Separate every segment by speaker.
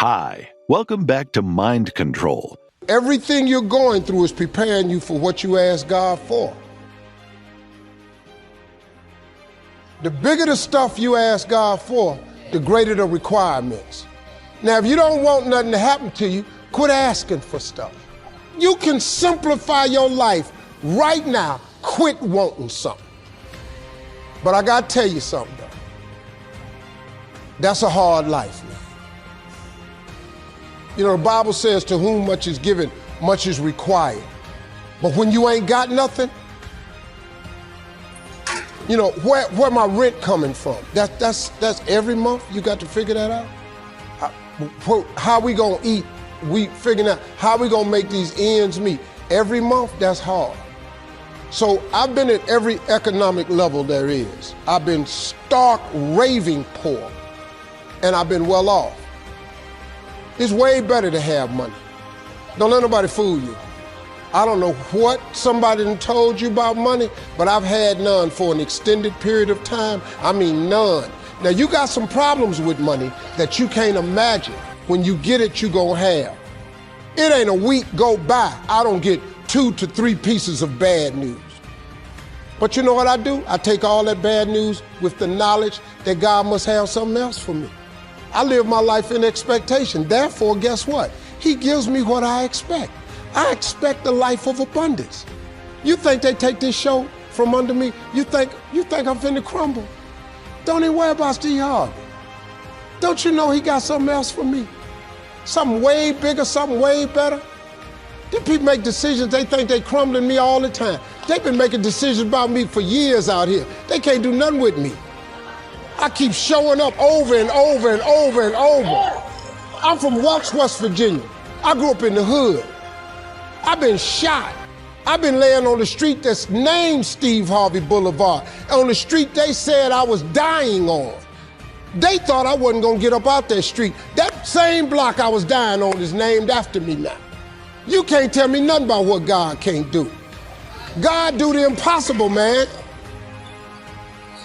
Speaker 1: Hi, welcome back to Mind Control.
Speaker 2: Everything you're going through is preparing you for what you ask God for. The bigger the stuff you ask God for, the greater the requirements. Now, if you don't want nothing to happen to you, quit asking for stuff. You can simplify your life right now. Quit wanting something. But I gotta tell you something, though. That's a hard life, man. You know, the Bible says, to whom much is given, much is required. But when you ain't got nothing, you know, where my rent coming from? That's every month. You got to figure that out. How we gonna eat? We figuring out how we gonna make these ends meet. Every month, that's hard. So I've been at every economic level there is. I've been stark, raving poor, and I've been well off. It's way better to have money. Don't let nobody fool you. I don't know what somebody done told you about money, but I've had none for an extended period of time. I mean, none. Now, you got some problems with money that you can't imagine. When you get it, you gonna have. It ain't a week go by, I don't get 2 to 3 pieces of bad news. But you know what I do? I take all that bad news with the knowledge that God must have something else for me. I live my life in expectation. Therefore, guess what? He gives me what I expect. I expect a life of abundance. You think they take this show from under me? You think I'm finna crumble? Don't even worry about Steve Harvey. Don't you know he got something else for me? Something way bigger, something way better. These people make decisions, they think they crumbling me all the time. They've been making decisions about me for years out here. They can't do nothing with me. I keep showing up over and over and over and over. I'm from Welch, West Virginia. I grew up in the hood. I've been shot. I've been laying on the street that's named Steve Harvey Boulevard. On the street they said I was dying on. They thought I wasn't gonna get up out that street. That same block I was dying on is named after me now. You can't tell me nothing about what God can't do. God do the impossible, man.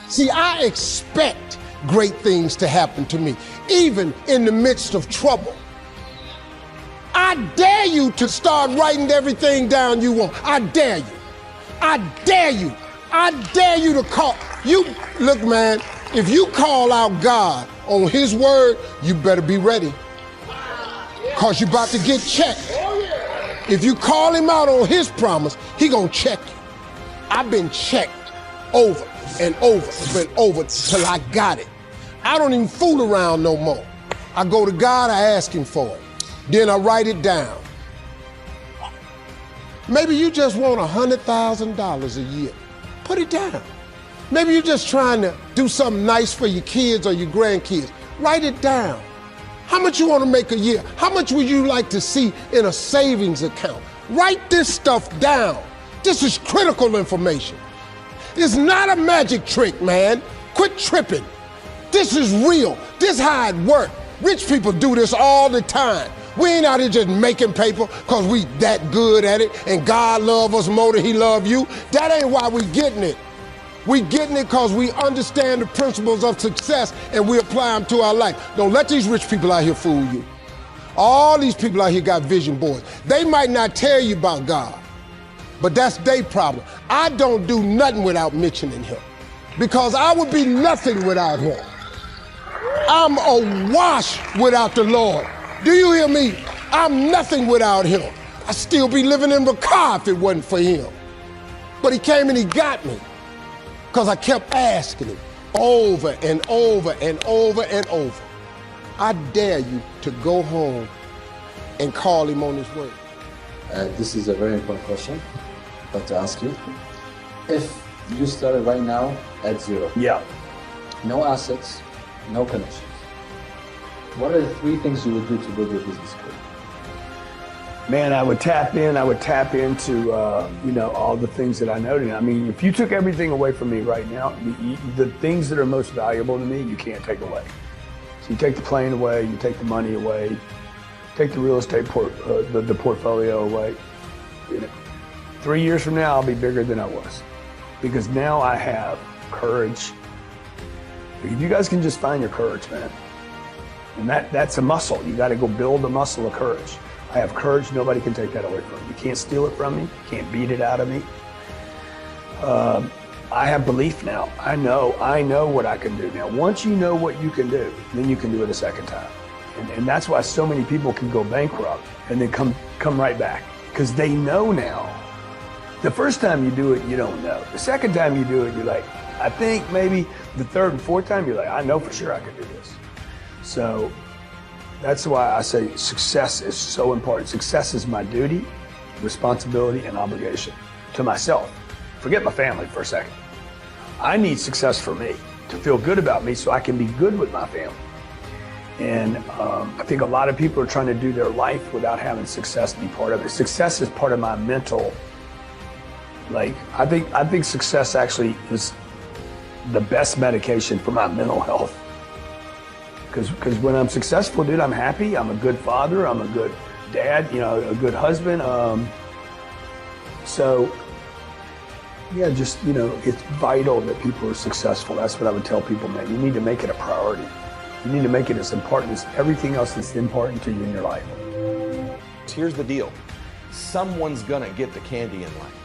Speaker 2: See, I expect great things to happen to me, even in the midst of trouble. I dare you to start writing everything down you want. I dare you. I dare you. I dare you to call. You, look, man, if you call out God on his word, you better be ready. Because you're about to get checked. If you call him out on his promise, he gonna check you. I've been checked over and over and over till I got it. I don't even fool around no more. I go to God, I ask him for it. Then I write it down. Maybe you just want $100,000 a year. Put it down. Maybe you're just trying to do something nice for your kids or your grandkids. Write it down. How much you want to make a year? How much would you like to see in a savings account? Write this stuff down. This is critical information. It's not a magic trick, man. Quit tripping. This is real. This is how it works. Rich people do this all the time. We ain't out here just making paper because we that good at it and God love us more than he love you. That ain't why we getting it. We getting it because we understand the principles of success and we apply them to our life. Don't let these rich people out here fool you. All these people out here got vision boards. They might not tell you about God, but that's their problem. I don't do nothing without mentioning him because I would be nothing without him. I'm awash without the Lord. Do you hear me? I'm nothing without him. I'd still be living in the car if it wasn't for him. But he came and he got me because I kept asking him over and over and over and over. I dare you to go home and call him on his word.
Speaker 3: This is a very important question, but to ask you. If you started right now at zero, no assets, no connections, what are the 3 things you would do to build your business career?
Speaker 4: Man, I would tap into, all the things that I noted. I mean, if you took everything away from me right now, the things that are most valuable to me, you can't take away. So you take the plane away, you take the money away, take the real estate the portfolio away. 3 years from now, I'll be bigger than I was because now I have courage. If you guys can just find your courage, man. And that's a muscle. You got to go build the muscle of courage. I have courage. Nobody can take that away from me. You can't steal it from me. You can't beat it out of me. I have belief now. I know what I can do now. Once you know what you can do, then you can do it a second time. And that's why so many people can go bankrupt and then come right back, because they know now. The first time you do it, you don't know. The second time you do it, you're like, I think maybe the third and fourth time, you're like, I know for sure I can do this. So that's why I say success is so important. Success is my duty, responsibility, and obligation to myself. Forget my family for a second. I need success for me, to feel good about me so I can be good with my family. And I think a lot of people are trying to do their life without having success be part of it. Success is part of my mental, I think success actually is the best medication for my mental health. Because when I'm successful, dude, I'm happy. I'm a good father. I'm a good dad, a good husband. So yeah, just, it's vital that people are successful. That's what I would tell people, man. You need to make it a priority. You need to make it as important as everything else that's important to you in your life.
Speaker 5: Here's the deal. Someone's gonna get the candy in life.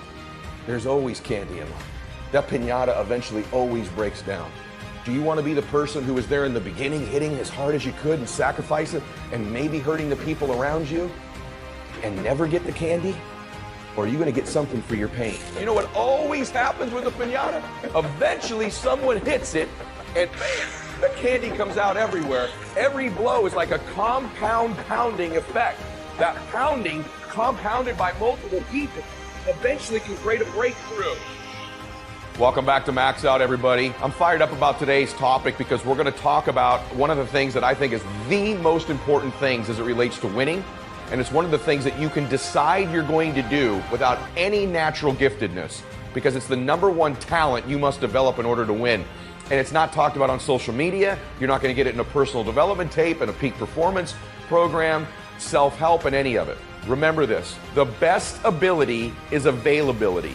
Speaker 5: There's always candy in life. That piñata eventually always breaks down. Do you want to be the person who was there in the beginning, hitting as hard as you could and sacrifice it, and maybe hurting the people around you, and never get the candy? Or are you going to get something for your pain? You know what always happens with a piñata? Eventually someone hits it, and man, the candy comes out everywhere. Every blow is like a compound pounding effect. That pounding, compounded by multiple people, eventually can create a breakthrough. Welcome back to Max Out, everybody. I'm fired up about today's topic because we're going to talk about one of the things that I think is the most important things as it relates to winning. And it's one of the things that you can decide you're going to do without any natural giftedness, because it's the number one talent you must develop in order to win. And it's not talked about on social media. You're not going to get it in a personal development tape, in a peak performance program, self-help, and any of it. Remember this, the best ability is availability.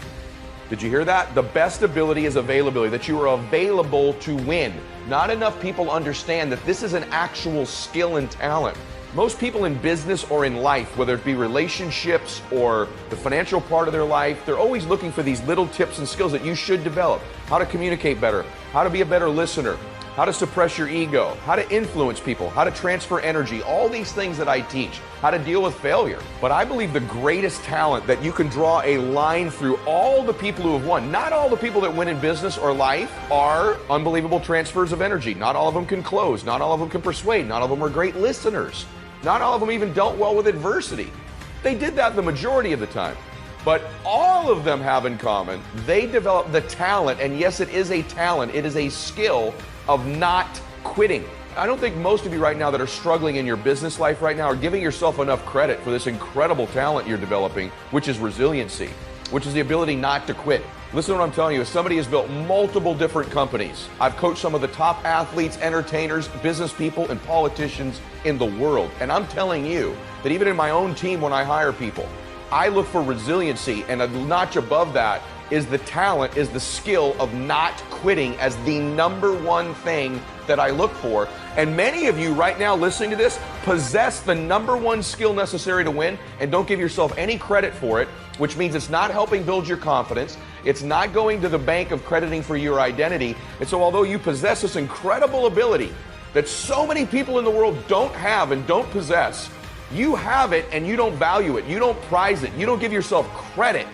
Speaker 5: Did you hear that? The best ability is availability, that you are available to win. Not enough people understand that this is an actual skill and talent. Most people in business or in life, whether it be relationships or the financial part of their life, they're always looking for these little tips and skills that you should develop. How to communicate better, how to be a better listener, how to suppress your ego, how to influence people, how to transfer energy, all these things that I teach, how to deal with failure. But I believe the greatest talent that you can draw a line through all the people who have won, not all the people that win in business or life are unbelievable transfers of energy. Not all of them can close, not all of them can persuade, not all of them are great listeners. Not all of them even dealt well with adversity. They did that the majority of the time. But all of them have in common, they developed the talent, and yes, it is a talent, it is a skill of not quitting. I don't think most of you right now that are struggling in your business life right now are giving yourself enough credit for this incredible talent you're developing, which is resiliency, which is the ability not to quit. Listen to what I'm telling you. As somebody has built multiple different companies, I've coached some of the top athletes, entertainers, business people, and politicians in the world. And I'm telling you that even in my own team, when I hire people, I look for resiliency, and a notch above that is the talent, is the skill of not quitting as the number one thing that I look for. And many of you right now listening to this possess the number one skill necessary to win and don't give yourself any credit for it, which means it's not helping build your confidence. It's not going to the bank of crediting for your identity. And so although you possess this incredible ability that so many people in the world don't have and don't possess, you have it and you don't value it. You don't prize it. You don't give yourself credit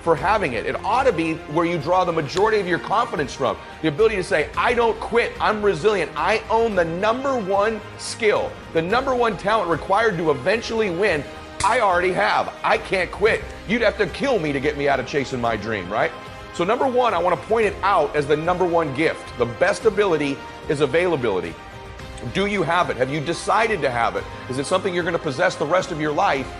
Speaker 5: for having it. It ought to be where you draw the majority of your confidence from. The ability to say, I don't quit, I'm resilient, I own the number one skill, the number one talent required to eventually win, I already have. I can't quit. You'd have to kill me to get me out of chasing my dream, right? So number one, I want to point it out as the number one gift. The best ability is availability. Do you have it? Have you decided to have it? Is it something you're going to possess the rest of your life?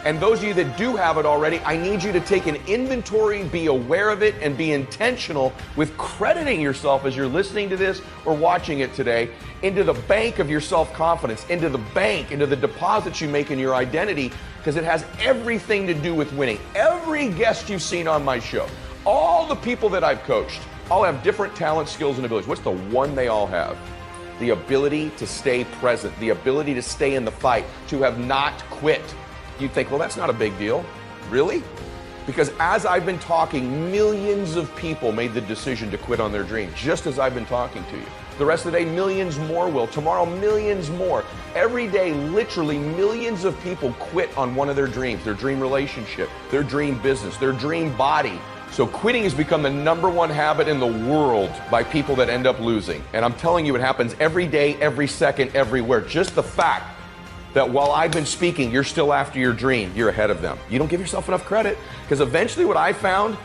Speaker 5: And those of you that do have it already, I need you to take an inventory, be aware of it, and be intentional with crediting yourself as you're listening to this or watching it today into the bank of your self-confidence, into the bank, into the deposits you make in your identity, because it has everything to do with winning. Every guest you've seen on my show, all the people that I've coached, all have different talents, skills, and abilities. What's the one they all have? the ability to stay present, the ability to stay in the fight, to have not quit. You think, well, that's not a big deal. Really? Because as I've been talking, millions of people made the decision to quit on their dream, just as I've been talking to you. The rest of the day, millions more will. Tomorrow, millions more. Every day, literally millions of people quit on one of their dreams, their dream relationship, their dream business, their dream body. So quitting has become the #1 habit in the world by people that end up losing. And I'm telling you, it happens every day, every second, everywhere. Just the fact that while I've been speaking, you're still after your dream, you're ahead of them. You don't give yourself enough credit, because eventually what I found,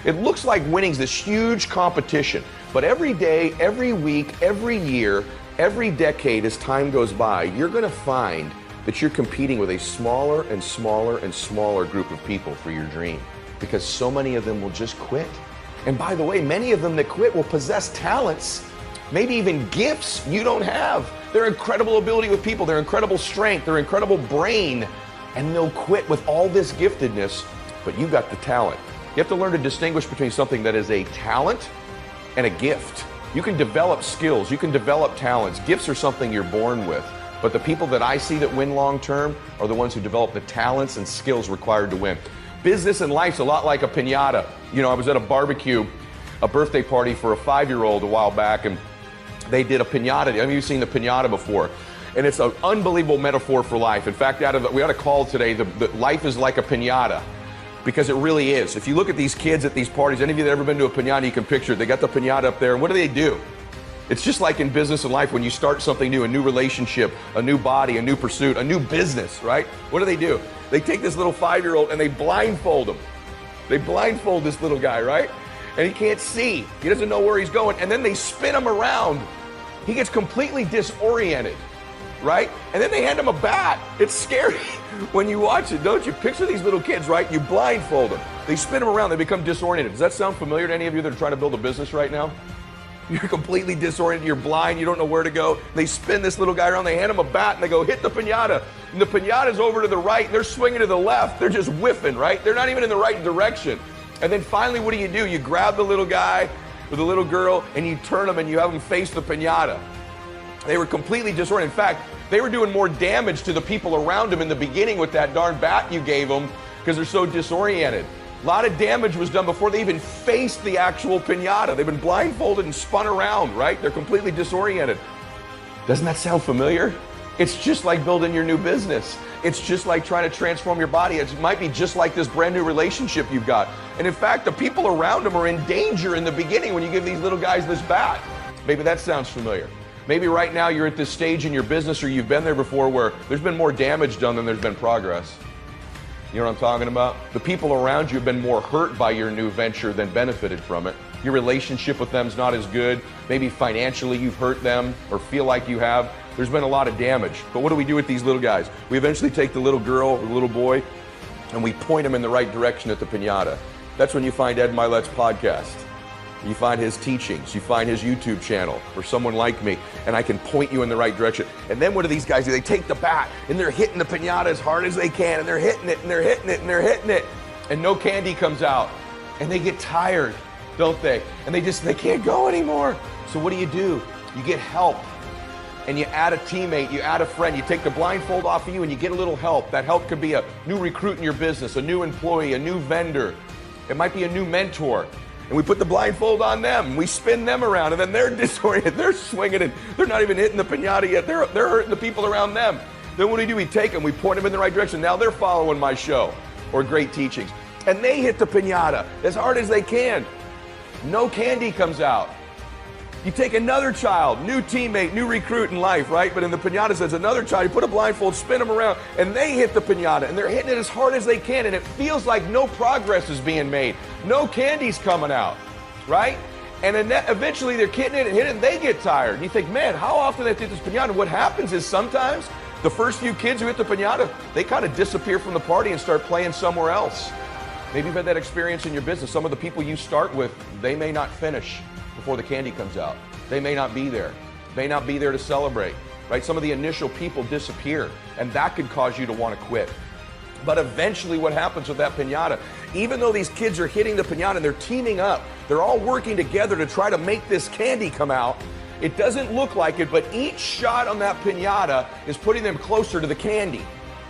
Speaker 5: it looks like winning's this huge competition. But every day, every week, every year, every decade, as time goes by, you're gonna find that you're competing with a smaller and smaller and smaller group of people for your dream, because so many of them will just quit. And by the way, many of them that quit will possess talents, maybe even gifts you don't have. Their incredible ability with people, their incredible strength, their incredible brain, and they'll quit with all this giftedness, but you got the talent. You have to learn to distinguish between something that is a talent and a gift. You can develop skills, you can develop talents. Gifts are something you're born with. But the people that I see that win long term are the ones who develop the talents and skills required to win. Business and life's a lot like a piñata. You know, I was at a barbecue, a birthday party for a 5-year-old a while back, and they did a piñata. I mean, you've seen the piñata before. And it's an unbelievable metaphor for life. In fact, we had a call today that life is like a piñata. Because it really is. If you look at these kids at these parties, any of you that have ever been to a piñata, you can picture it. They got the piñata up there, and what do? It's just like in business and life when you start something new, a new relationship, a new body, a new pursuit, a new business, right? What do? They take this little 5-year-old and they blindfold him. They blindfold this little guy, right? And he can't see. He doesn't know where he's going. And then they spin him around. He gets completely disoriented, right? And then they hand him a bat. It's scary when you watch it, don't you? Picture these little kids, right? You blindfold them. They spin them around. They become disoriented. Does that sound familiar to any of you that are trying to build a business right now? You're completely disoriented. You're blind. You don't know where to go. They spin this little guy around. They hand him a bat, and they go, hit the piñata. And the piñata's over to the right, and they're swinging to the left. They're just whiffing, right? They're not even in the right direction. And then finally, what do? You grab the little guy or the little girl, and you turn them, and you have them face the piñata. They were completely disoriented. In fact, they were doing more damage to the people around them in the beginning with that darn bat you gave them, because they're so disoriented. A lot of damage was done before they even faced the actual piñata. They've been blindfolded and spun around, right? They're completely disoriented. Doesn't that sound familiar? It's just like building your new business. It's just like trying to transform your body. It might be just like this brand new relationship you've got. And in fact, the people around them are in danger in the beginning when you give these little guys this bat. Maybe that sounds familiar. Maybe right now you're at this stage in your business, or you've been there before, where there's been more damage done than there's been progress. You know what I'm talking about? The people around you have been more hurt by your new venture than benefited from it. Your relationship with them's not as good. Maybe financially you've hurt them or feel like you have. There's been a lot of damage. But what do we do with these little guys? We eventually take the little girl or the little boy and we point them in the right direction at the piñata. That's when you find Ed Milet's podcast. You find his teachings, you find his YouTube channel, or someone like me, and I can point you in the right direction. And then what do these guys do? They take the bat and they're hitting the piñata as hard as they can, and they're hitting it, and they're hitting it, and they're hitting it, and no candy comes out. And they get tired, don't they? And they can't go anymore. So what do? You get help. And you add a teammate, you add a friend, you take the blindfold off of you and you get a little help. That help could be a new recruit in your business, a new employee, a new vendor. It might be a new mentor. And we put the blindfold on them, we spin them around, and then they're disoriented, they're swinging, and they're not even hitting the piñata yet, they're hurting the people around them. Then what do? We take them, we point them in the right direction. Now they're following my show or great teachings. And they hit the piñata as hard as they can. No candy comes out. You take another child, new teammate, new recruit in life, right? But in the piñata says another child, you put a blindfold, spin them around, and they hit the piñata, and they're hitting it as hard as they can, and it feels like no progress is being made. No candy's coming out, right? And then eventually they're hitting it, and they get tired. And you think, man, how often they hit this piñata? What happens is sometimes the first few kids who hit the piñata, they kind of disappear from the party and start playing somewhere else. Maybe you've had that experience in your business. Some of the people you start with, they may not finish before the candy comes out. They may not be there. May not be there to celebrate, right? Some of the initial people disappear, and that could cause you to want to quit. But eventually what happens with that piñata, even though these kids are hitting the piñata and they're teaming up, they're all working together to try to make this candy come out, It doesn't look like it, but each shot on that piñata is putting them closer to the candy.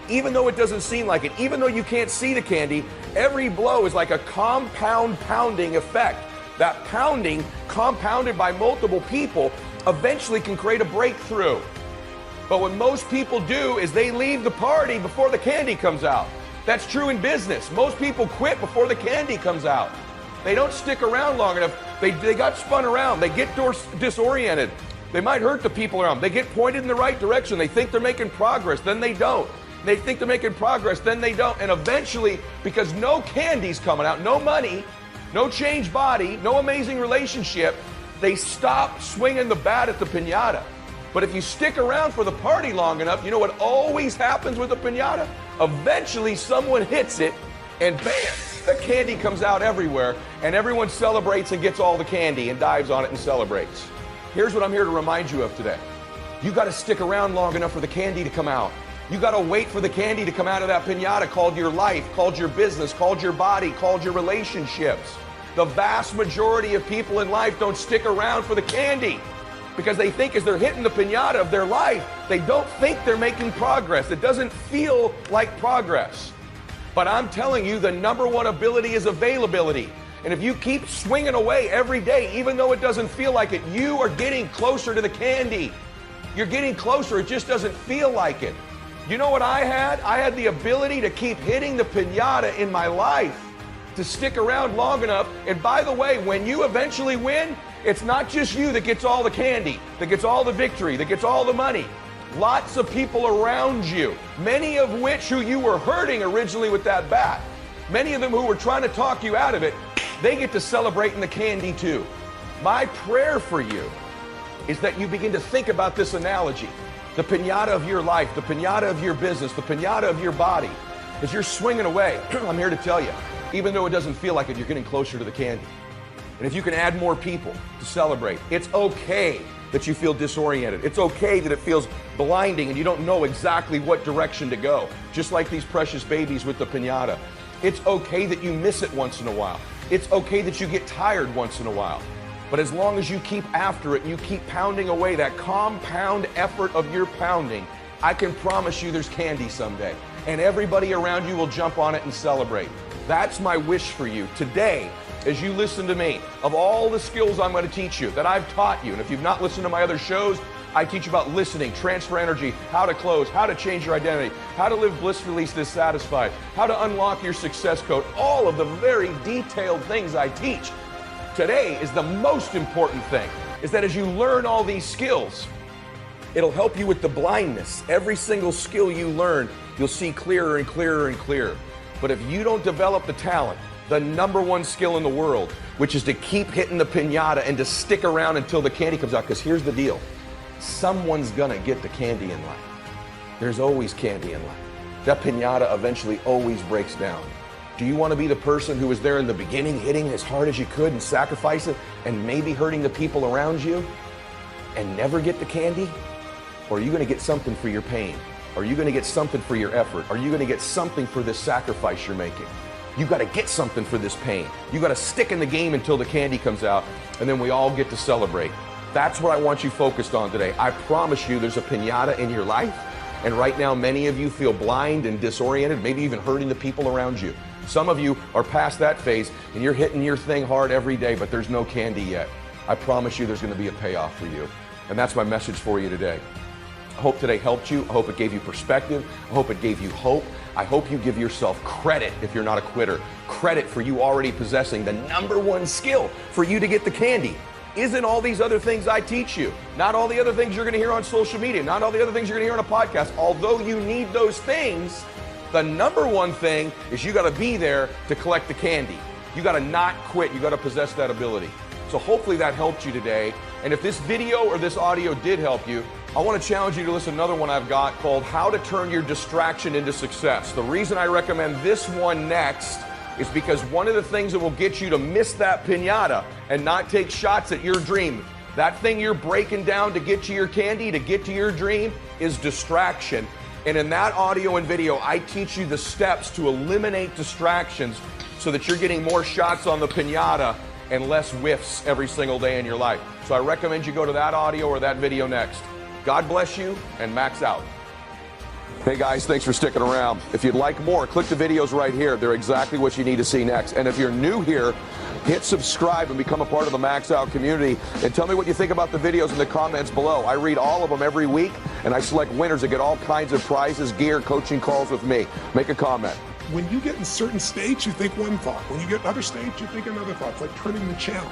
Speaker 5: Even though it doesn't seem like it, even though you can't see the candy, every blow is like a compound pounding effect. That pounding, compounded by multiple people, eventually can create a breakthrough. But what most people do is they leave the party before the candy comes out. That's true in business. Most people quit before the candy comes out. They don't stick around long enough. They got spun around. They get disoriented. They might hurt the people around them. They get pointed in the right direction. They think they're making progress, then they don't. They think they're making progress, then they don't. And eventually, because no candy's coming out, no money, no changed body, no amazing relationship, they stop swinging the bat at the piñata. But if you stick around for the party long enough, you know what always happens with a piñata? Eventually someone hits it and bam, the candy comes out everywhere and everyone celebrates and gets all the candy and dives on it and celebrates. Here's what I'm here to remind you of today. You got to stick around long enough for the candy to come out. You got to wait for the candy to come out of that piñata called your life, called your business, called your body, called your relationships. The vast majority of people in life don't stick around for the candy because they think as they're hitting the piñata of their life, they don't think they're making progress. It doesn't feel like progress. But I'm telling you, the number one ability is availability. And if you keep swinging away every day, even though it doesn't feel like it, you are getting closer to the candy. You're getting closer. It just doesn't feel like it. You know what I had? I had the ability to keep hitting the piñata in my life, to stick around long enough. And by the way, when you eventually win, it's not just you that gets all the candy, that gets all the victory, that gets all the money. Lots of people around you, many of which who you were hurting originally with that bat, many of them who were trying to talk you out of it, they get to celebrate in the candy too. My prayer for you is that you begin to think about this analogy. The piñata of your life, the piñata of your business, the piñata of your body. As you're swinging away, I'm here to tell you, even though it doesn't feel like it, you're getting closer to the candy. And if you can add more people to celebrate, it's okay that you feel disoriented. It's okay that it feels blinding and you don't know exactly what direction to go. Just like these precious babies with the piñata. It's okay that you miss it once in a while. It's okay that you get tired once in a while. But as long as you keep after it and you keep pounding away that compound effort of your pounding, I can promise you there's candy someday. And everybody around you will jump on it and celebrate. That's my wish for you today. As you listen to me, of all the skills I'm going to teach you, that I've taught you, and if you've not listened to my other shows, I teach you about listening, transfer energy, how to close, how to change your identity, how to live blissfully dissatisfied, how to unlock your success code, all of the very detailed things I teach. Today is the most important thing, is that as you learn all these skills, it'll help you with the blindness. Every single skill you learn, you'll see clearer and clearer and clearer. But if you don't develop the talent, the number one skill in the world, which is to keep hitting the piñata and to stick around until the candy comes out. Because here's the deal. Someone's gonna get the candy in life. There's always candy in life. That piñata eventually always breaks down. Do you want to be the person who was there in the beginning, hitting as hard as you could and sacrifice it and maybe hurting the people around you and never get the candy? Or are you gonna get something for your pain? Are you gonna get something for your effort? Are you gonna get something for this sacrifice you're making? You got to get something for this pain. You got to stick in the game until the candy comes out, and then we all get to celebrate. That's what I want you focused on today. I promise you there's a piñata in your life, and right now many of you feel blind and disoriented, maybe even hurting the people around you. Some of you are past that phase, and you're hitting your thing hard every day, but there's no candy yet. I promise you there's going to be a payoff for you, and that's my message for you today. I hope today helped you. I hope it gave you perspective. I hope it gave you hope. I hope you give yourself credit if you're not a quitter. Credit for you already possessing the number one skill for you to get the candy. Isn't all these other things I teach you, not all the other things you're going to hear on social media, not all the other things you're going to hear on a podcast, although you need those things, the number one thing is you got to be there to collect the candy. You got to not quit. You got to possess that ability. So hopefully that helped you today. And if this video or this audio did help you, I want to challenge you to listen to another one I've got called How to Turn Your Distraction into Success. The reason I recommend this one next is because one of the things that will get you to miss that piñata and not take shots at your dream, that thing you're breaking down to get to your candy, to get to your dream, is distraction. And in that audio and video, I teach you the steps to eliminate distractions so that you're getting more shots on the piñata and less whiffs every single day in your life. So I recommend you go to that audio or that video next. God bless you, and max out. Hey guys, thanks for sticking around. If you'd like more, click the videos right here. They're exactly what you need to see next. And if you're new here, hit subscribe and become a part of the Max Out community. And tell me what you think about the videos in the comments below. I read all of them every week, and I select winners that get all kinds of prizes, gear, coaching calls with me. Make a comment.
Speaker 6: When you get in certain states, you think one thought. When you get in other states, you think another thought. It's like turning the channel.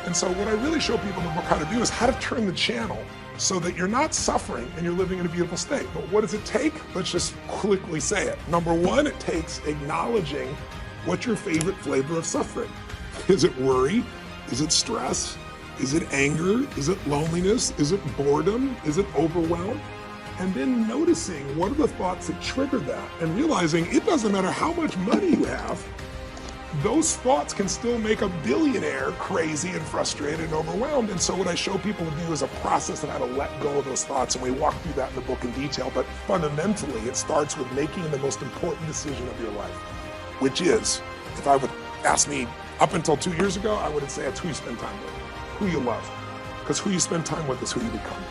Speaker 6: And so what I really show people in the book how to do is how to turn the channel so that you're not suffering and you're living in a beautiful state. But what does it take? Let's just quickly say it. Number one, it takes acknowledging what's your favorite flavor of suffering. Is it worry? Is it stress? Is it anger? Is it loneliness? Is it boredom? Is it overwhelm? And then noticing what are the thoughts that trigger that and realizing it doesn't matter how much money you have, those thoughts can still make a billionaire crazy and frustrated and overwhelmed. And so what I show people to do is a process of how to let go of those thoughts. And we walk through that in the book in detail. But fundamentally, it starts with making the most important decision of your life, which is, if I would ask me up until 2 years ago, I would say it's who you spend time with, who you love. Because who you spend time with is who you become.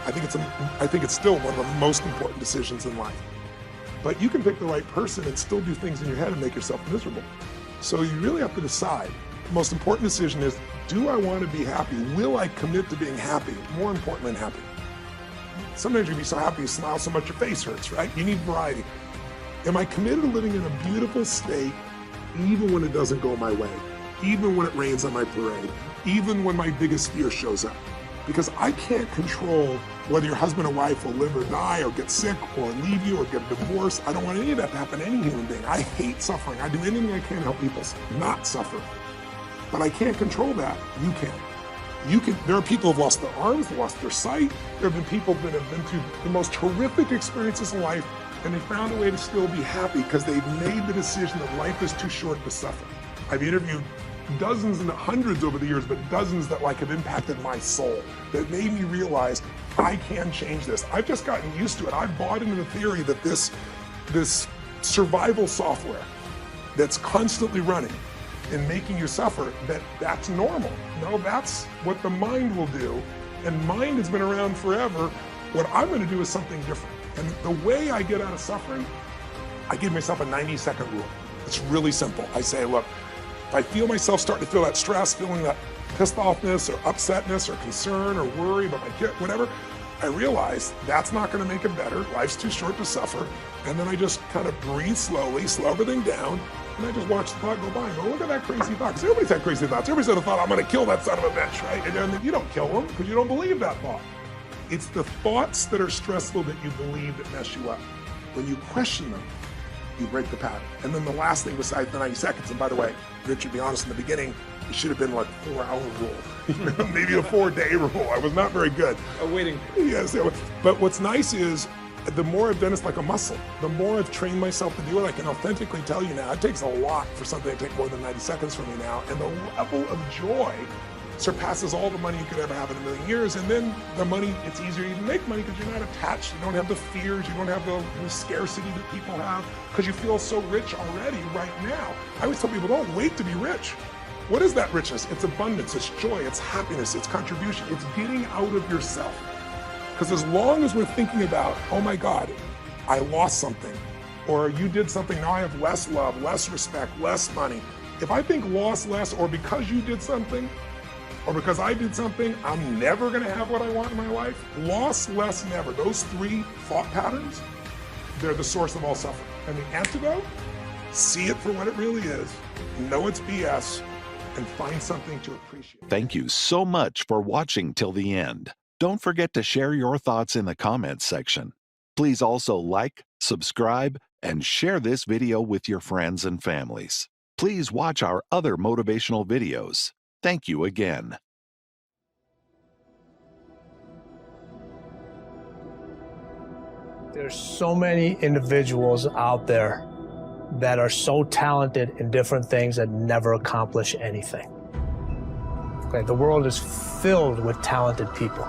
Speaker 6: I think it's still one of the most important decisions in life. But you can pick the right person and still do things in your head and make yourself miserable. So you really have to decide. The most important decision is, do I want to be happy? Will I commit to being happy? More important than happy. Sometimes you'll be so happy you smile so much your face hurts, right? You need variety. Am I committed to living in a beautiful state even when it doesn't go my way? Even when it rains on my parade? Even when my biggest fear shows up? Because I can't control whether your husband or wife will live or die or get sick or leave you or get divorced. I don't want any of that to happen to any human being. I hate suffering. I do anything I can to help people not suffer. But I can't control that. You can. There are people who have lost their arms, lost their sight. There have been people that have been through the most horrific experiences in life, and they found a way to still be happy because they've made the decision that life is too short to suffer. I've interviewed dozens and hundreds over the years, but dozens that have impacted my soul, that made me realize I can change this. I've just gotten used to it. I've bought into the theory that this survival software that's constantly running and making you suffer, that's normal. No, that's what the mind will do. And mind has been around forever. What I'm going to do is something different. And the way I get out of suffering, I give myself a 90-second rule. It's really simple. I say, look, if I feel myself starting to feel that stress, feeling that pissed offness or upsetness or concern or worry about my kid, whatever, I realize that's not going to make it better. Life's too short to suffer. And then I just kind of breathe slowly, slow everything down, and I just watch the thought go by and go, look at that crazy thought. Because everybody's had crazy thoughts. Everybody's had a thought, I'm going to kill that son of a bitch, right? And then you don't kill them because you don't believe that thought. It's the thoughts that are stressful that you believe that mess you up. When you question them, you break the pattern. And then the last thing besides the 90 seconds, and by the way, Richard, be honest, in the beginning, it should have been like 4-hour rule, maybe a 4-day rule. I was not very good.
Speaker 7: Waiting.
Speaker 6: Yes, but what's nice is the more I've done it's like a muscle. The more I've trained myself to do it, I can authentically tell you now, it takes a lot for something to take more than 90 seconds from me now. And the level of joy surpasses all the money you could ever have in a million years. And then the money, it's easier to even make money because you're not attached. You don't have the fears. You don't have the scarcity that people have because you feel so rich already right now. I always tell people, don't wait to be rich. What is that richness? It's abundance, it's joy, it's happiness, it's contribution, it's getting out of yourself. Because as long as we're thinking about, oh my God, I lost something, or you did something, now I have less love, less respect, less money. If I think lost less, or because you did something, or because I did something, I'm never gonna have what I want in my life, lost less, never. Those 3 thought patterns, they're the source of all suffering. And the antidote, see it for what it really is, know it's BS, and find something to appreciate.
Speaker 1: Thank you so much for watching till the end. Don't forget to share your thoughts in the comments section. Please also like, subscribe, and share this video with your friends and families. Please watch our other motivational videos. Thank you again.
Speaker 7: There's so many individuals out there that are so talented in different things that never accomplish anything. Okay, the world is filled with talented people.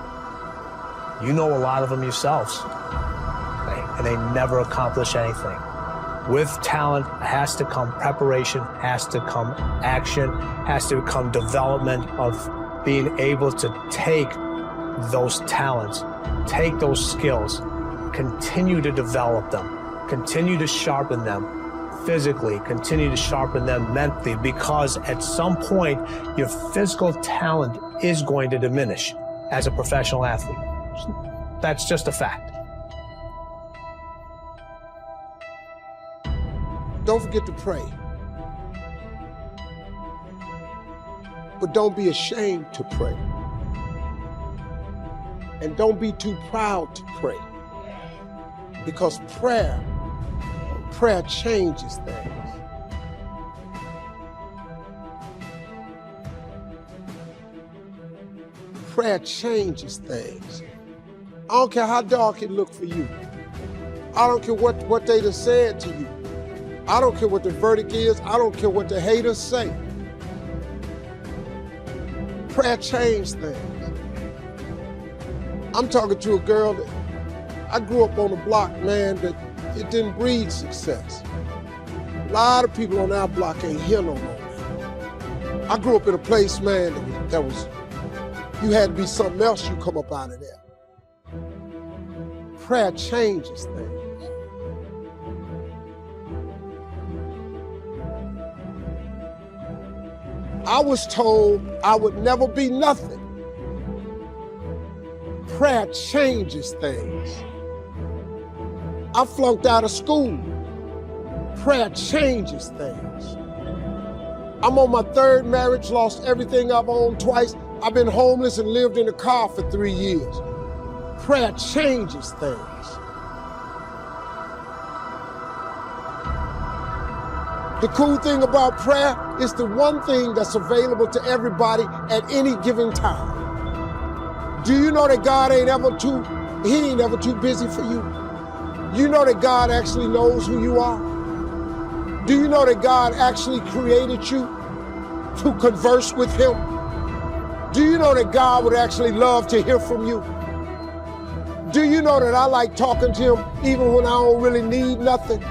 Speaker 7: You know a lot of them yourselves, okay, and they never accomplish anything. With talent has to come preparation, has to come action, has to come development of being able to take those talents, take those skills, continue to develop them, continue to sharpen them physically, continue to sharpen them mentally, because at some point your physical talent is going to diminish as a professional athlete. That's just a fact.
Speaker 2: Don't forget to pray. But don't be ashamed to pray. And don't be too proud to pray. Because prayer changes things. Prayer changes things. I don't care how dark it looked for you. I don't care what they done said to you. I don't care what the verdict is. I don't care what the haters say. Prayer changed things. I'm talking to a girl that I grew up on a block, man, that it didn't breed success. A lot of people on our block ain't here no more, man. I grew up in a place, man, that was you had to be something else, you come up out of there. Prayer changes things. I was told I would never be nothing. Prayer changes things. I flunked out of school. Prayer changes things. I'm on my third marriage, lost everything I've owned twice. I've been homeless and lived in a car for 3 years. Prayer changes things. The cool thing about prayer is the one thing that's available to everybody at any given time. Do you know that God ain't ever too busy for you? You know that God actually knows who you are? Do you know that God actually created you to converse with him? Do you know that God would actually love to hear from you? Do you know that I like talking to him even when I don't really need nothing?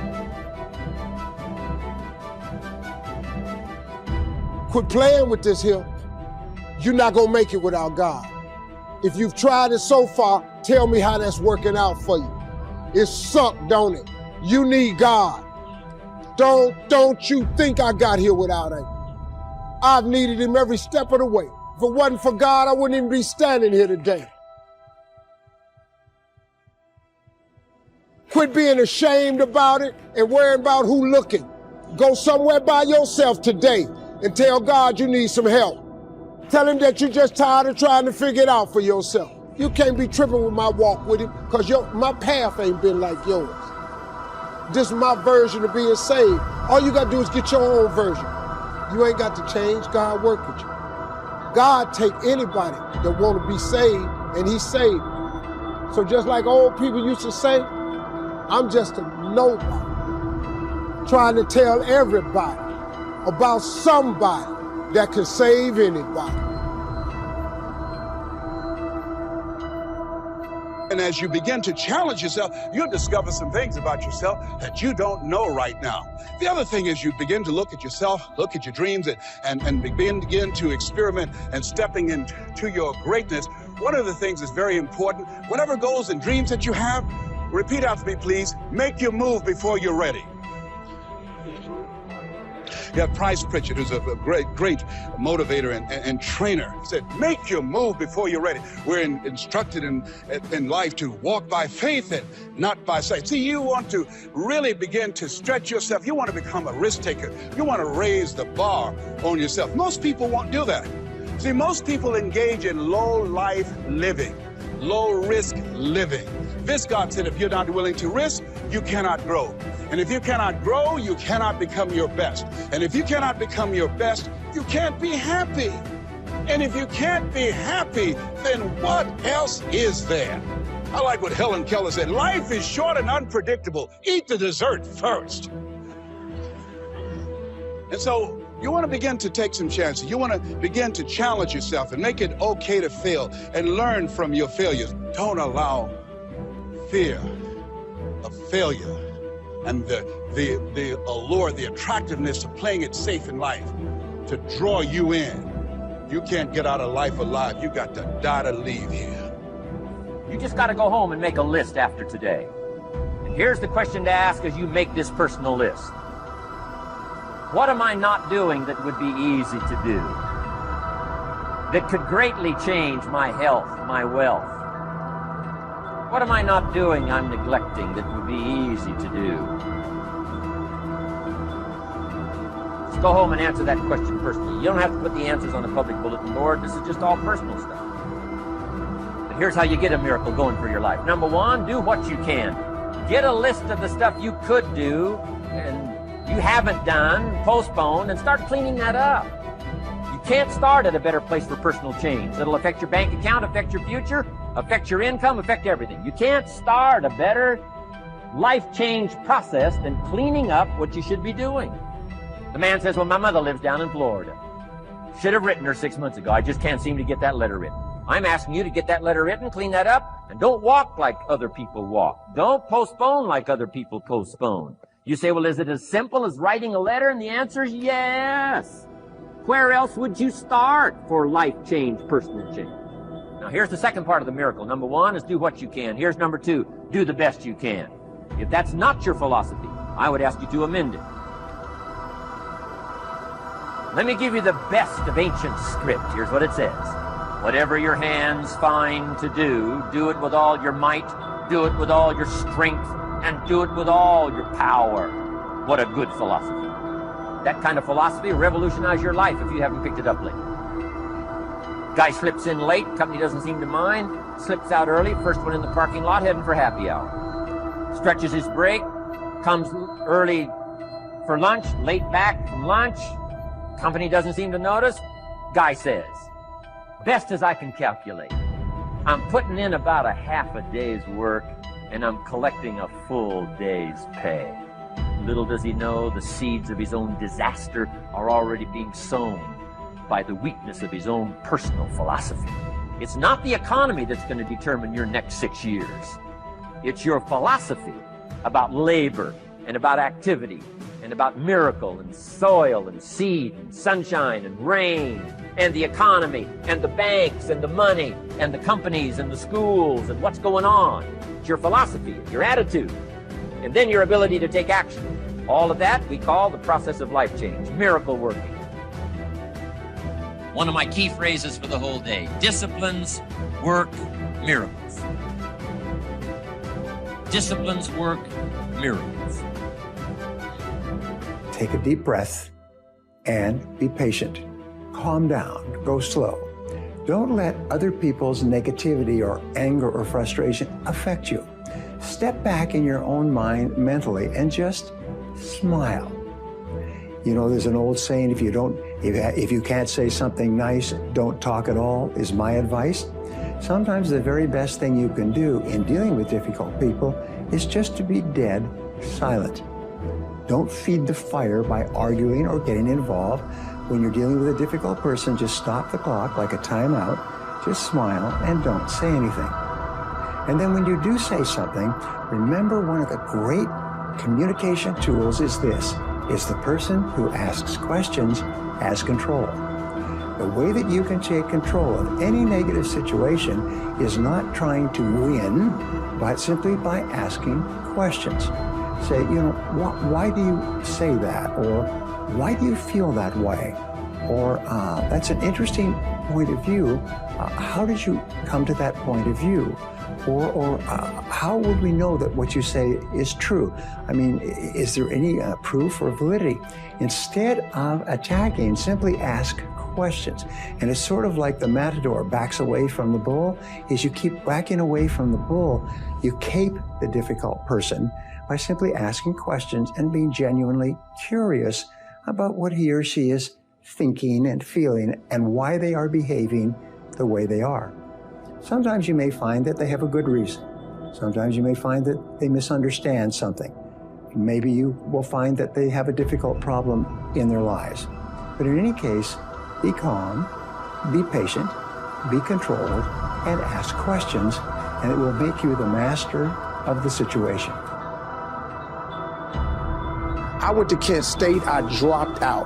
Speaker 2: Quit playing with this here. You're not gonna make it without God. If you've tried it so far, tell me how that's working out for you. It sucked, don't it? You need God. Don't you think I got here without him. I've needed him every step of the way. If it wasn't for God, I wouldn't even be standing here today. Quit being ashamed about it and worrying about who looking. Go somewhere by yourself today and tell God you need some help. Tell him that you're just tired of trying to figure it out for yourself. You can't be tripping with my walk with him because my path ain't been like yours. This is my version of being saved. All you got to do is get your own version. You ain't got to change. God work with you. God take anybody that want to be saved, and he saved. So just like old people used to say, I'm just a nobody trying to tell everybody about somebody that can save anybody.
Speaker 8: And as you begin to challenge yourself, you'll discover some things about yourself that you don't know right now. The other thing is you begin to look at yourself, look at your dreams, and begin to experiment and stepping into your greatness. One of the things that's very important, whatever goals and dreams that you have, repeat after me, please. Make your move before you're ready. You have Price Pritchett, who's a great motivator and trainer. He said, make your move before you're ready. We're instructed in life to walk by faith and not by sight. See, you want to really begin to stretch yourself. You want to become a risk taker. You want to raise the bar on yourself. Most people won't do that. See, most people engage in low-life living, low-risk living. Viscott said, if you're not willing to risk, you cannot grow. And if you cannot grow, you cannot become your best. And if you cannot become your best, you can't be happy. And if you can't be happy, then what else is there? I like what Helen Keller said, life is short and unpredictable. Eat the dessert first. And so you want to begin to take some chances. You want to begin to challenge yourself and make it okay to fail and learn from your failures. Don't allow fear of failure and the allure, the attractiveness of playing it safe in life to draw you in. You can't get out of life alive. You got to die to leave here.
Speaker 9: You just got to go home and make a list after today. And here's the question to ask as you make this personal list. What am I not doing that would be easy to do? That could greatly change my health, my wealth? What am I not doing I'm neglecting that would be easy to do? Just go home and answer that question personally. You don't have to put the answers on a public bulletin board. This is just all personal stuff. But here's how you get a miracle going for your life. Number one, do what you can. Get a list of the stuff you could do and you haven't done, postponed, and start cleaning that up. You can't start at a better place for personal change. It'll affect your bank account, affect your future, affect your income, affect everything. You can't start a better life change process than cleaning up what you should be doing. The man says, well, my mother lives down in Florida. Should have written her 6 months ago. I just can't seem to get that letter written. I'm asking you to get that letter written, clean that up, and don't walk like other people walk. Don't postpone like other people postpone. You say, well, is it as simple as writing a letter? And the answer is yes. Where else would you start for life change, personal change? Now, here's the second part of the miracle. Number one is do what you can. Here's number two, do the best you can. If that's not your philosophy, I would ask you to amend it. Let me give you the best of ancient script. Here's what it says. Whatever your hands find to do it with all your might, do it with all your strength, and do it with all your power. What a good philosophy. That kind of philosophy will revolutionize your life if you haven't picked it up lately. Guy slips in late, company doesn't seem to mind, slips out early, first one in the parking lot, heading for happy hour. Stretches his break, comes early for lunch, late back from lunch, company doesn't seem to notice. Guy says, best as I can calculate, I'm putting in about a half a day's work and I'm collecting a full day's pay. Little does he know the seeds of his own disaster are already being sown by the weakness of his own personal philosophy. It's not the economy that's going to determine your next 6 years. It's your philosophy about labor and about activity and about miracle and soil and seed and sunshine and rain and the economy and the banks and the money and the companies and the schools and what's going on. It's your philosophy, your attitude, and then your ability to take action. All of that we call the process of life change, miracle working. One of my key phrases for the whole day, disciplines work miracles. Disciplines work miracles.
Speaker 10: Take a deep breath and be patient. Calm down, go slow. Don't let other people's negativity or anger or frustration affect you. Step back in your own mind mentally and just smile. You know, there's an old saying, if you can't say something nice, don't talk at all, is my advice. Sometimes the very best thing you can do in dealing with difficult people is just to be dead silent. Don't feed the fire by arguing or getting involved. When you're dealing with a difficult person, just stop the clock like a timeout, just smile and don't say anything. And then when you do say something, remember one of the great communication tools is this, is the person who asks questions has control. The way that you can take control of any negative situation is not trying to win, but simply by asking questions. Say, you know, why do you say that? Or why do you feel that way? Or that's an interesting point of view. How did you come to that point of view? Or how would we know that what you say is true? I mean, is there any proof or validity? Instead of attacking, simply ask questions. And it's sort of like the matador backs away from the bull. As you keep backing away from the bull, you cape the difficult person by simply asking questions and being genuinely curious about what he or she is thinking and feeling and why they are behaving the way they are. Sometimes you may find that they have a good reason. Sometimes you may find that they misunderstand something. Maybe you will find that they have a difficult problem in their lives. But in any case, be calm, be patient, be controlled, and ask questions, and it will make you the master of the situation.
Speaker 2: I went to Kent State, I dropped out.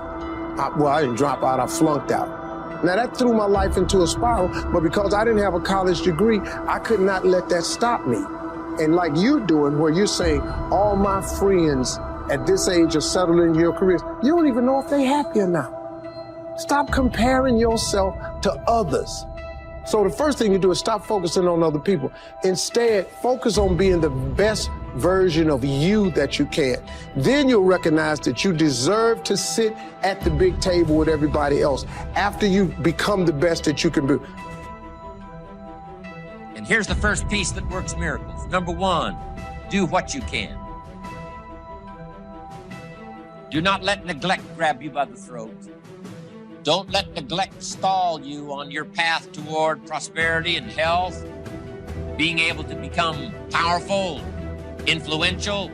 Speaker 2: I didn't drop out, I flunked out. Now that threw my life into a spiral, but because I didn't have a college degree, I could not let that stop me. And like you're doing, where you're saying, all my friends at this age are settled in your careers, you don't even know if they're happy or not. Stop comparing yourself to others. So the first thing you do is stop focusing on other people. Instead, focus on being the best version of you that you can. Then you'll recognize that you deserve to sit at the big table with everybody else after you become the best that you can be.
Speaker 9: And here's the first piece that works miracles. Number one, do what you can. Do not let neglect grab you by the throat. Don't let neglect stall you on your path toward prosperity and health, being able to become powerful, influential,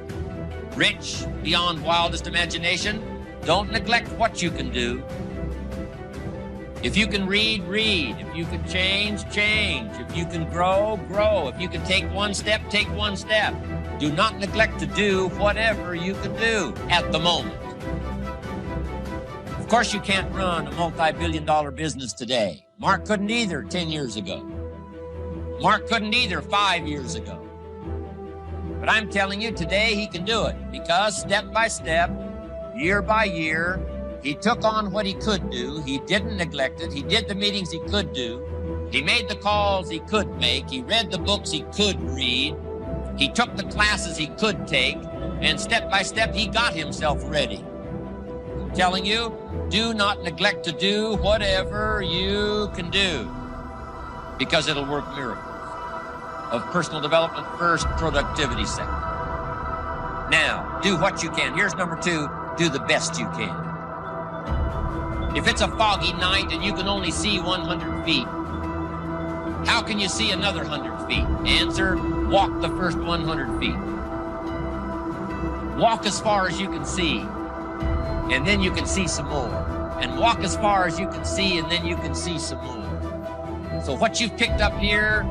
Speaker 9: rich beyond wildest imagination. Don't neglect what you can do. If you can read, read. If you can change, change. If you can grow, grow. If you can take one step, take one step. Do not neglect to do whatever you can do at the moment. Of course, you can't run a multi-billion-dollar business today. Mark couldn't either 10 years ago. Mark couldn't either 5 years ago. But I'm telling you, today he can do it because step by step, year by year, he took on what he could do. He didn't neglect it. He did the meetings he could do. He made the calls he could make. He read the books he could read. He took the classes he could take. And step by step, he got himself ready. I'm telling you, do not neglect to do whatever you can do because it'll work miracles. Of personal development first, productivity second. Now, do what you can. Here's number two, do the best you can. If it's a foggy night and you can only see 100 feet, how can you see another 100 feet? Answer, walk the first 100 feet. Walk as far as you can see, and then you can see some more. And walk as far as you can see, and then you can see some more. So what you've picked up here,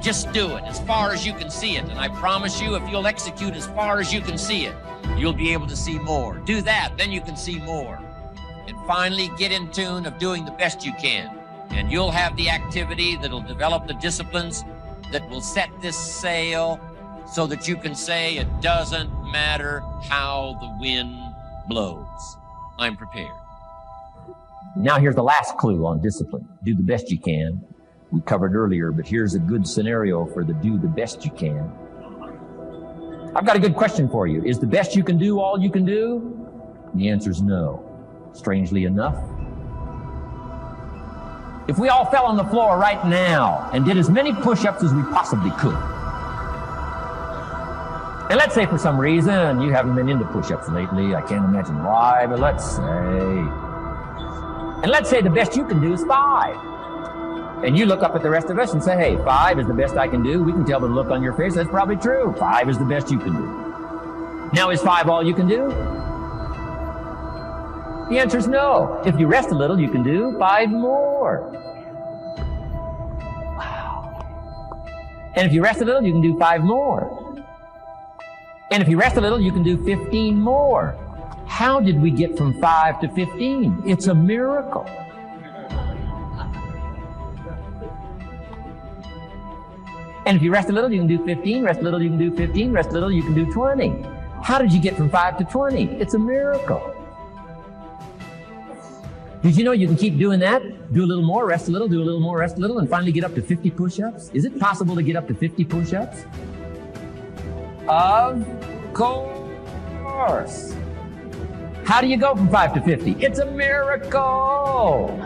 Speaker 9: just do it as far as you can see it. And I promise you, if you'll execute as far as you can see it, you'll be able to see more. Do that, then you can see more. And finally, get in tune of doing the best you can. And you'll have the activity that'll develop the disciplines that will set this sail so that you can say it doesn't matter how the wind blows. I'm prepared. Now here's the last clue on discipline. Do the best you can. We covered earlier, but here's a good scenario for the do the best you can. I've got a good question for you. Is the best you can do all you can do? The answer is no. Strangely enough. If we all fell on the floor right now and did as many push-ups as we possibly could, and let's say for some reason you haven't been into push-ups lately, I can't imagine why, but let's say the best you can do is 5. And you look up at the rest of us and say, hey, 5 is the best I can do. We can tell by the look on your face, that's probably true. 5 is the best you can do. Now, is 5 all you can do? The answer is no. If you rest a little, you can do 5 more. Wow. And if you rest a little, you can do 5 more. And if you rest a little, you can do 15 more. How did we get from 5 to 15? It's a miracle. And if you rest a little, you can do 15, rest a little, you can do 15, rest a little, you can do 20. How did you get from 5 to 20? It's a miracle. Did you know you can keep doing that? Do a little more, rest a little, do a little more, rest a little, and finally get up to 50 push-ups? Is it possible to get up to 50 push-ups? Of course. How do you go from 5 to 50? It's a miracle.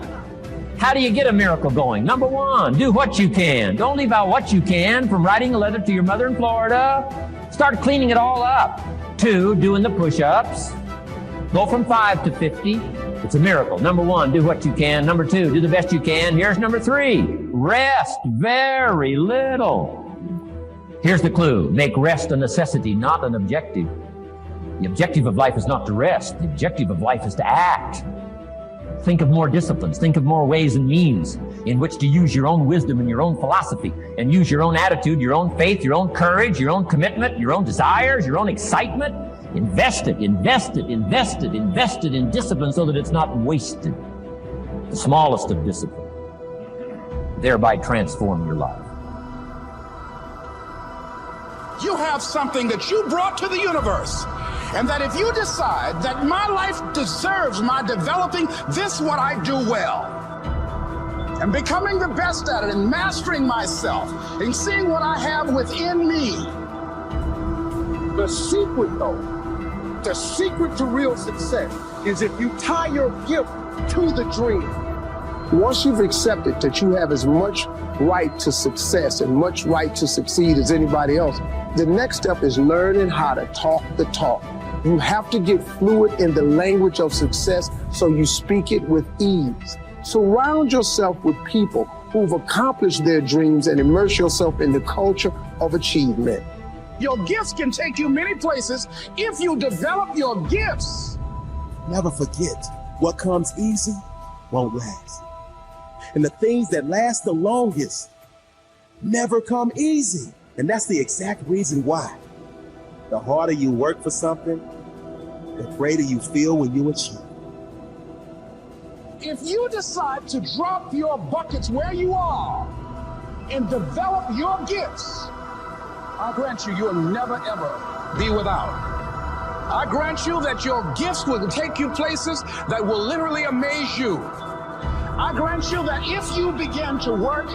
Speaker 9: How do you get a miracle going? Number 1, do what you can. Don't leave out what you can, from writing a letter to your mother in Florida. Start cleaning it all up. 2, doing the push-ups. Go from 5 to 50. It's a miracle. Number 1, do what you can. Number 2, do the best you can. Here's number 3, rest very little. Here's the clue. Make rest a necessity, not an objective. The objective of life is not to rest. The objective of life is to act. Think of more disciplines. Think of more ways and means in which to use your own wisdom and your own philosophy, and use your own attitude, your own faith, your own courage, your own commitment, your own desires, your own excitement Invested in discipline so that it's not wasted. The smallest of discipline. Thereby transform your life.
Speaker 11: You have something that you brought to the universe. And that if you decide that my life deserves my developing this what I do well, and becoming the best at it, and mastering myself, and seeing what I have within me, the secret though, the secret to real success is if you tie your gift to the dream. Once you've accepted that you have as much right to success and much right to succeed as anybody else, the next step is learning how to talk the talk. You have to get fluid in the language of success so you speak it with ease. Surround yourself with people who've accomplished their dreams and immerse yourself in the culture of achievement. Your gifts can take you many places if you develop your gifts.
Speaker 12: Never forget, what comes easy won't last. And the things that last the longest never come easy. And that's the exact reason why. The harder you work for something, the greater you feel when you achieve.
Speaker 11: If you decide to drop your buckets where you are and develop your gifts, I grant you, you'll never ever be without. I grant you that your gifts will take you places that will literally amaze you. I grant you that if you begin to work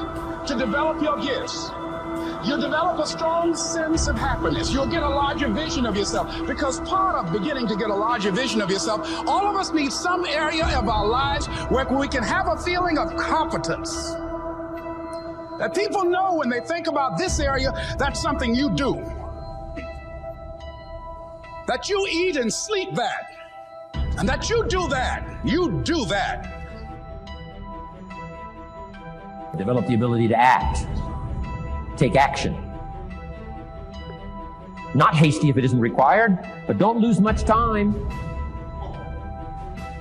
Speaker 11: to develop your gifts, you'll develop a strong sense of happiness. You'll get a larger vision of yourself, because part of beginning to get a larger vision of yourself, all of us need some area of our lives where we can have a feeling of competence. That people know when they think about this area, that's something you do. That you eat and sleep that. And that you do that. You do that.
Speaker 9: Develop the ability to act. Take action. Not hasty if it isn't required, but don't lose much time.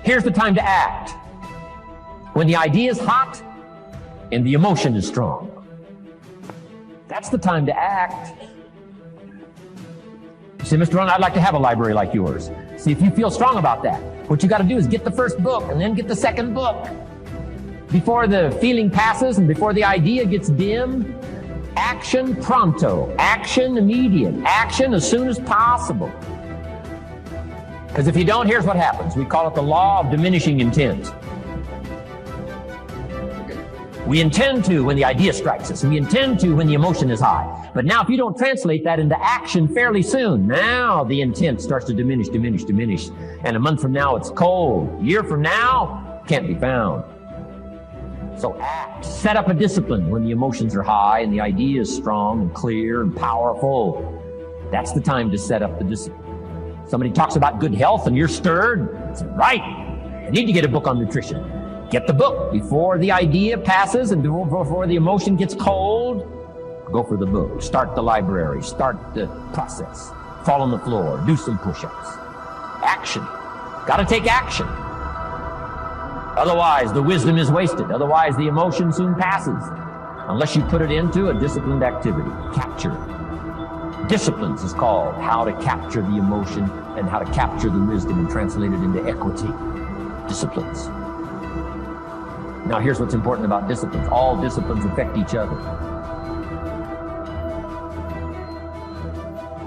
Speaker 9: Here's the time to act. When the idea is hot and the emotion is strong. That's the time to act. You say, Mr. Ron, I'd like to have a library like yours. See, if you feel strong about that, what you got to do is get the first book and then get the second book. Before the feeling passes and before the idea gets dim, action pronto, action immediate, action as soon as possible. Because if you don't, here's what happens. We call it the law of diminishing intent. We intend to when the idea strikes us. We intend to when the emotion is high. But now if you don't translate that into action fairly soon, now the intent starts to diminish. And a month from now, it's cold. A year from now, can't be found. So act. Set up a discipline when the emotions are high and the idea is strong and clear and powerful. That's the time to set up the discipline. Somebody talks about good health and you're stirred. It's right. I need to get a book on nutrition. Get the book before the idea passes and before the emotion gets cold. Go for the book. Start the library. Start the process. Fall on the floor. Do some push-ups. Action. Got to take action. Otherwise, the wisdom is wasted. Otherwise, the emotion soon passes. Unless you put it into a disciplined activity. Capture it. Disciplines is called how to capture the emotion and how to capture the wisdom and translate it into equity. Disciplines. Now, here's what's important about disciplines. All disciplines affect each other.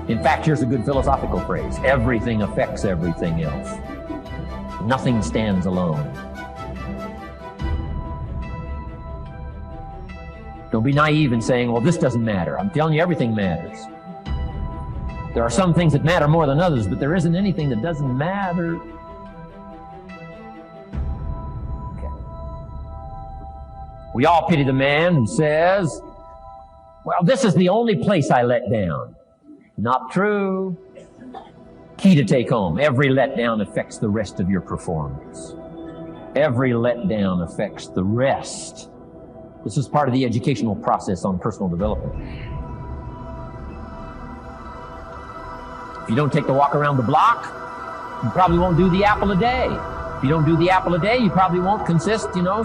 Speaker 9: In fact, here's a good philosophical phrase. Everything affects everything else. Nothing stands alone. Don't be naive in saying, well, this doesn't matter. I'm telling you, everything matters. There are some things that matter more than others, but there isn't anything that doesn't matter. Okay. We all pity the man who says, well, this is the only place I let down. Not true. Key to take home. Every letdown affects the rest of your performance. Every letdown affects the rest. This is part of the educational process on personal development. If you don't take the walk around the block, you probably won't do the apple a day. If you don't do the apple a day, you probably won't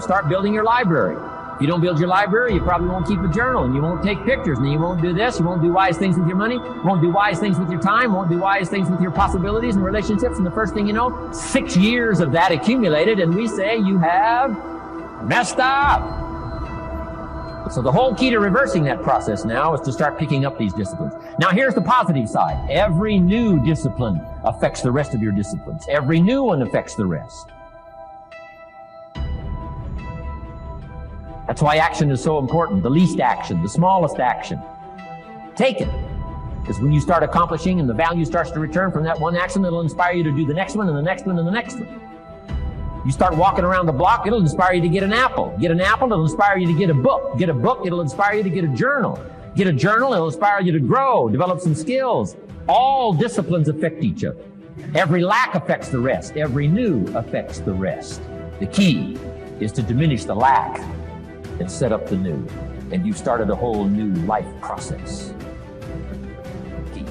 Speaker 9: start building your library. If you don't build your library, you probably won't keep a journal, and you won't take pictures, and you won't do this, you won't do wise things with your money, won't do wise things with your time, won't do wise things with your possibilities and relationships, and the first thing you know, 6 years of that accumulated, and we say you have messed up. So the whole key to reversing that process now is to start picking up these disciplines. Now here's the positive side. Every new discipline affects the rest of your disciplines. Every new one affects the rest. That's why action is so important. The least action, the smallest action. Take it. Because when you start accomplishing and the value starts to return from that one action, it'll inspire you to do the next one and the next one and the next one. You start walking around the block, it'll inspire you to get an apple. Get an apple, it'll inspire you to get a book. Get a book, it'll inspire you to get a journal. Get a journal, it'll inspire you to grow, develop some skills. All disciplines affect each other. Every lack affects the rest. Every new affects the rest. The key is to diminish the lack and set up the new. And you've started a whole new life process. Key.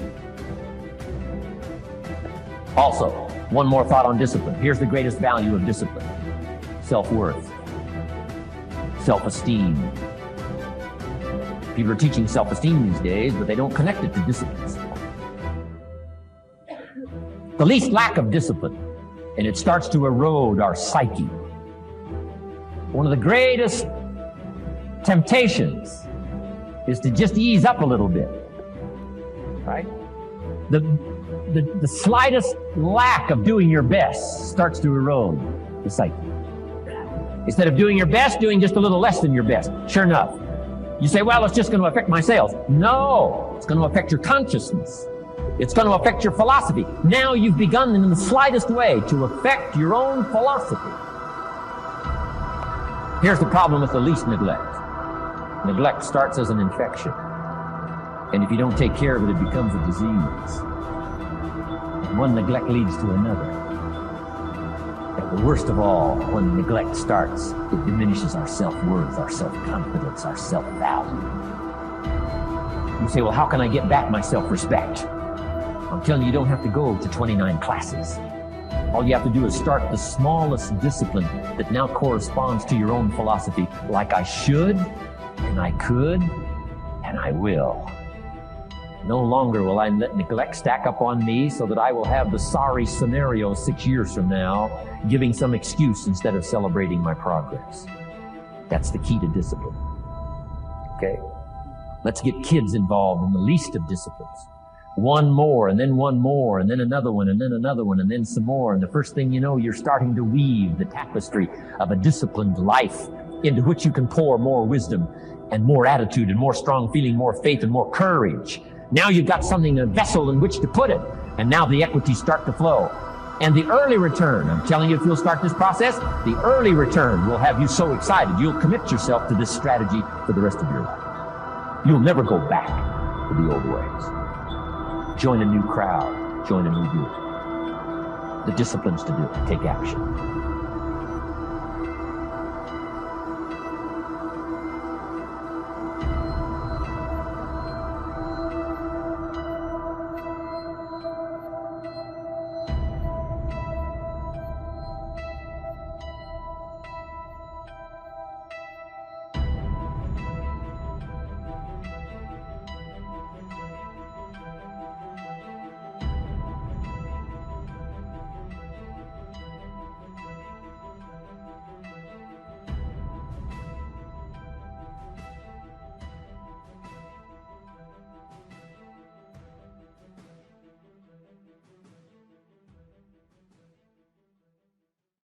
Speaker 9: Also, one more thought on discipline. Here's the greatest value of discipline. Self-worth. Self-esteem. People are teaching self-esteem these days, but they don't connect it to disciplines. The least lack of discipline, and it starts to erode our psyche. One of the greatest temptations is to just ease up a little bit, right? The slightest lack of doing your best starts to erode the psyche. Instead of doing your best, doing just a little less than your best. Sure enough, you say, well, it's just going to affect my sales. No, it's going to affect your consciousness. It's going to affect your philosophy. Now you've begun in the slightest way to affect your own philosophy. Here's the problem with the least neglect. Neglect starts as an infection. And if you don't take care of it, it becomes a disease. And one neglect leads to another. And the worst of all, when neglect starts, it diminishes our self-worth, our self-confidence, our self-value. You say, well, how can I get back my self-respect? I'm telling you, you don't have to go to 29 classes. All you have to do is start the smallest discipline that now corresponds to your own philosophy, like I should, and I could, and I will. No longer will I let neglect stack up on me so that I will have the sorry scenario 6 years from now, giving some excuse instead of celebrating my progress. That's the key to discipline. Okay? Let's get kids involved in the least of disciplines. One more, and then one more, and then another one, and then another one, and then some more. And the first thing you know, you're starting to weave the tapestry of a disciplined life into which you can pour more wisdom and more attitude and more strong feeling, more faith and more courage. Now you've got something, a vessel in which to put it. And now the equities start to flow. And the early return, I'm telling you, if you'll start this process, the early return will have you so excited, you'll commit yourself to this strategy for the rest of your life. You'll never go back to the old ways. Join a new crowd. Join a new group. The disciplines to do it. Take action.